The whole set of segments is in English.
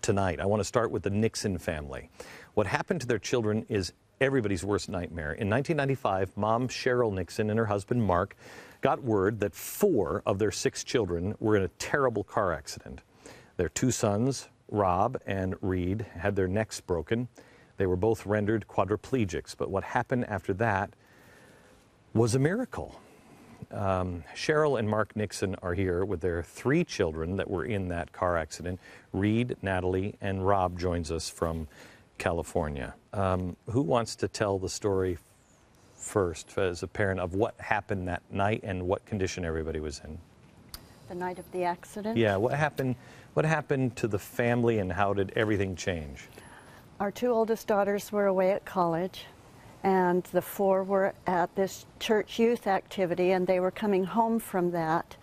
tonight. I want to start with the Nixon family. What happened to their children is everybody's worst nightmare. In 1995, mom Cheryl Nixon and her husband Mark got word that 4 of their 6 children were in a terrible car accident. Their 2 sons, Rob and Reed, had their necks broken. They were both rendered quadriplegics, but what happened after that was a miracle. Cheryl and Mark Nixon are here with their 3 children that were in that car accident. Reed, Natalie, and Rob joins us from California. Who wants to tell the story first as a parent of what happened that night and what condition everybody was in? The night of the accident? Yeah, what happened to the family and how did everything change? Our 2 oldest daughters were away at college, and the 4 were at this church youth activity, and they were coming home from that,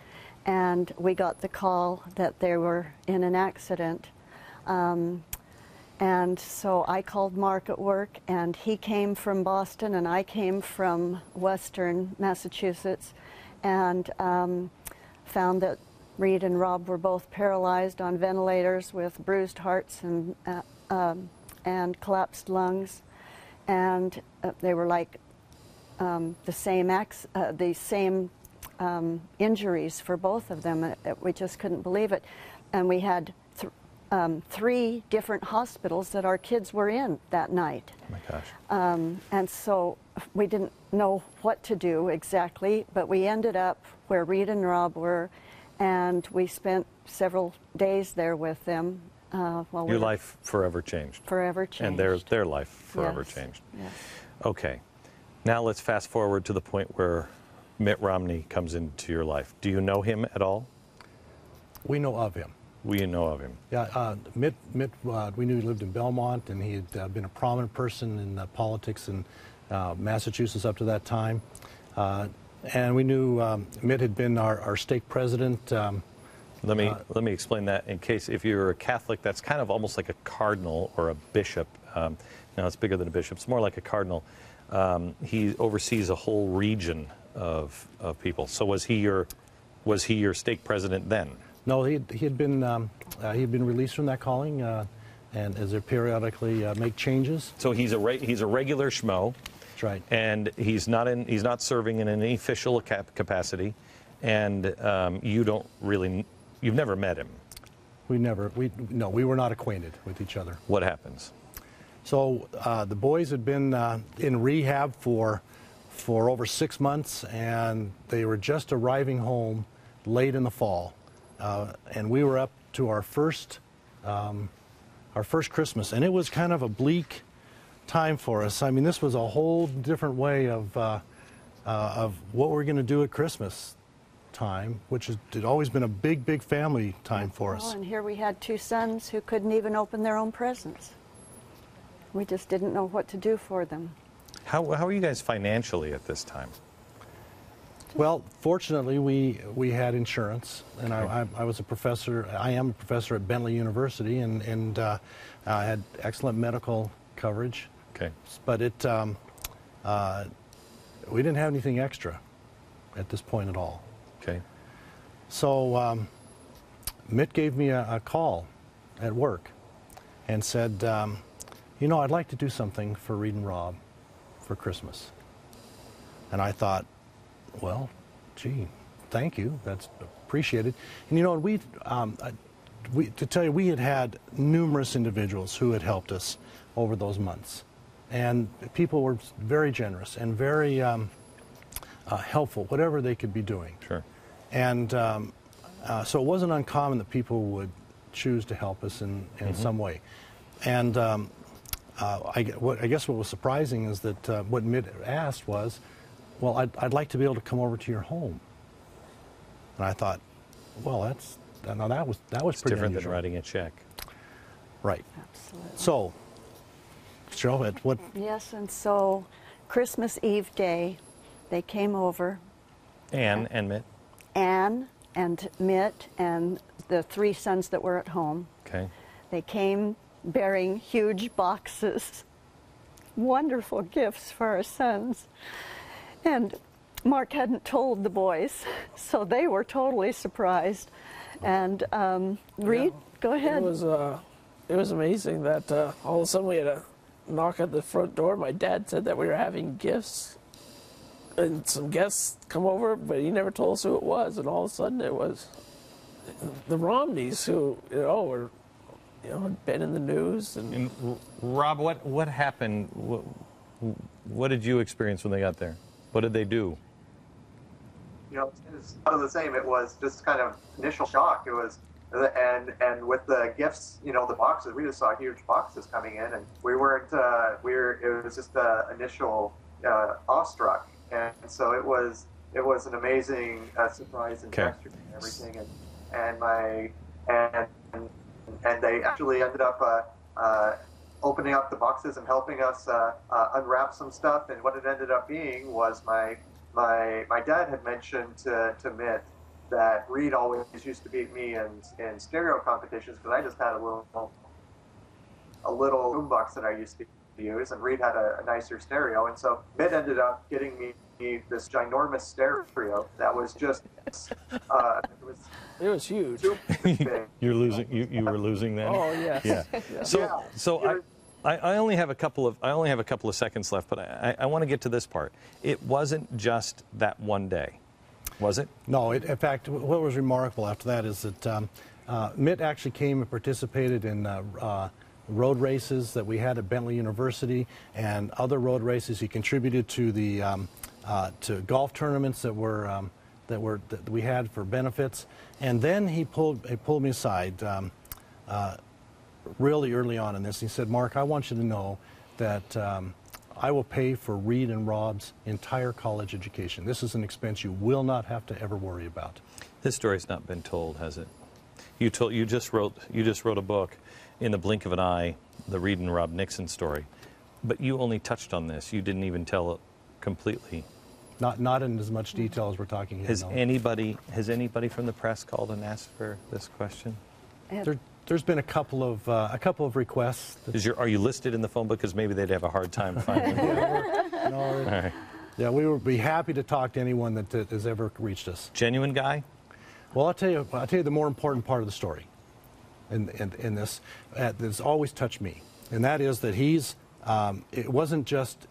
and we got the call that they were in an accident. And so I called Mark at work, and he came from Boston, and I came from Western Massachusetts, and found that Reed and Rob were both paralyzed on ventilators with bruised hearts and collapsed lungs, and they were like the same injuries for both of them. We just couldn't believe it, and we had 3 different hospitals that our kids were in that night. Oh my gosh. And so we didn't know what to do exactly, but we ended up where Reed and Rob were, and we spent several days there with them. Your life forever changed. Forever changed. And their life forever changed. Yes. Okay. Now let's fast forward to the point where Mitt Romney comes into your life. Do you know him at all? We know of him. We know of him. Yeah, Mitt we knew he lived in Belmont, and he had been a prominent person in politics in Massachusetts up to that time. And we knew Mitt had been our stake president. Let me explain that in case, if you're a Catholic, that's kind of almost like a cardinal or a bishop. Now it's bigger than a bishop. It's more like a cardinal. He oversees a whole region of people. So was he your stake president then? No, he had been released from that calling, and as they periodically make changes. So he's a regular schmo. That's right. And he's not serving in any official capacity, and you've never met him. We were not acquainted with each other. What happens? So the boys had been in rehab for over 6 months, and they were just arriving home late in the fall. And we were up to our first Christmas, and it was kind of a bleak time for us. I mean, this was a whole different way of what we're going to do at Christmas time, which had always been a big family time for us. Oh, and here we had 2 sons who couldn't even open their own presents. We just didn't know what to do for them. How are you guys financially at this time? Well, fortunately, we had insurance, and I was a professor. I am a professor at Bentley University, and I had excellent medical coverage. Okay. But we didn't have anything extra at this point at all. Okay. So Mitt gave me a call at work and said, I'd like to do something for Reed and Rob for Christmas. And I thought, well, gee, thank you. That's appreciated. And to tell you, we had numerous individuals who had helped us over those months, and people were very generous and very helpful, whatever they could be doing. Sure. And so it wasn't uncommon that people would choose to help us in some way. And I guess what was surprising is that what Mitt asked was, well, I'd like to be able to come over to your home. And I thought, well, that was It's pretty different unusual. than writing a check. Right. Absolutely. So, Cheryl, what? Yes, and so Christmas Eve day, they came over. Anne and Mitt. Anne and Mitt and the 3 sons that were at home. Okay. They came bearing huge boxes, wonderful gifts for our sons. And Mark hadn't told the boys, so they were totally surprised. And Reed, go ahead. it was amazing that all of a sudden we had a knock at the front door. My dad said that we were having gifts and some guests come over, but he never told us who it was. And all of a sudden it was the Romneys, who were had been in the news. And Rob, what happened? What did you experience when they got there? What did they do? It was kind of the same. It was just kind of initial shock. It was, and with the gifts, the boxes, we just saw huge boxes coming in, and we weren't. It was just initial awestruck, and so it was an amazing surprise and gesture and everything, and they actually ended up opening up the boxes and helping us unwrap some stuff. And what it ended up being was my dad had mentioned to Mitt that Reed always used to beat me in stereo competitions because I just had a little boombox that I used to use, and Reed had a nicer stereo. And so Mitt ended up getting me this ginormous stereo that was just it was huge. You're losing. You were losing then. Oh yes. Yeah. So I only have a couple of seconds left, but I want to get to this part. It wasn't just that one day, was it? No. In fact, what was remarkable after that is that Mitt actually came and participated in road races that we had at Bentley University and other road races. He contributed to the to golf tournaments that we had for benefits, and then he pulled me aside really early on in this. He said, "Mark, I want you to know that I will pay for Reed and Rob's entire college education. This is an expense you will not have to ever worry about." This story's not been told, has it? You just wrote a book, In the Blink of an Eye, the Reed and Rob Nixon story, but you only touched on this. You didn't even tell it completely. Not in as much detail as we're talking here. Has anybody from the press called and asked for this question? There's been a couple of requests. Are you listed in the phone book? Because maybe they'd have a hard time finding you. All right. Yeah, we would be happy to talk to anyone that has ever reached us. Genuine guy? Well, I'll tell you the more important part of the story in this that's always touched me, and that is that it wasn't just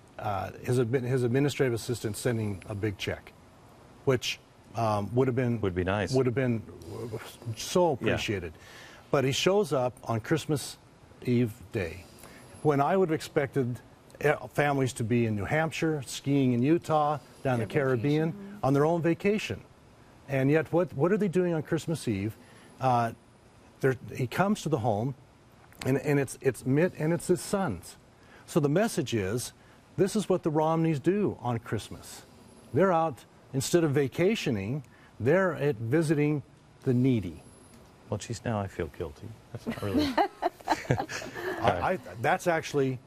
his administrative assistant sending a big check, which would be nice, would have been so appreciated. Yeah. But he shows up on Christmas Eve day, when I would have expected families to be in New Hampshire, skiing in Utah, down the Caribbean, on their own vacation. And yet, what are they doing on Christmas Eve? He comes to the home, and it's Mitt and it's his sons. So the message is, this is what the Romneys do on Christmas. They're out, instead of vacationing, they're visiting the needy. Well, geez, now I feel guilty. That's not really... That's actually,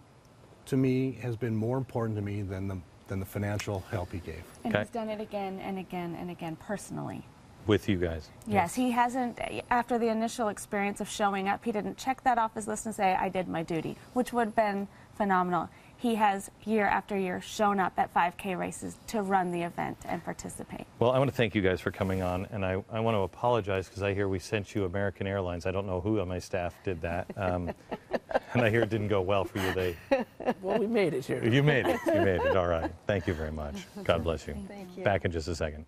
to me, has been more important to me than the financial help he gave. And he's done it again and again and again personally. With you guys? Yes, he hasn't, after the initial experience of showing up, he didn't check that off his list and say, I did my duty, which would have been phenomenal. He has, year after year, shown up at 5K races to run the event and participate. Well, I want to thank you guys for coming on, and I want to apologize because I hear we sent you American Airlines. I don't know who on my staff did that, and I hear it didn't go well for you. Well, we made it here. You made it. You made it. All right. Thank you very much. God bless you. Thank you. Back in just a second.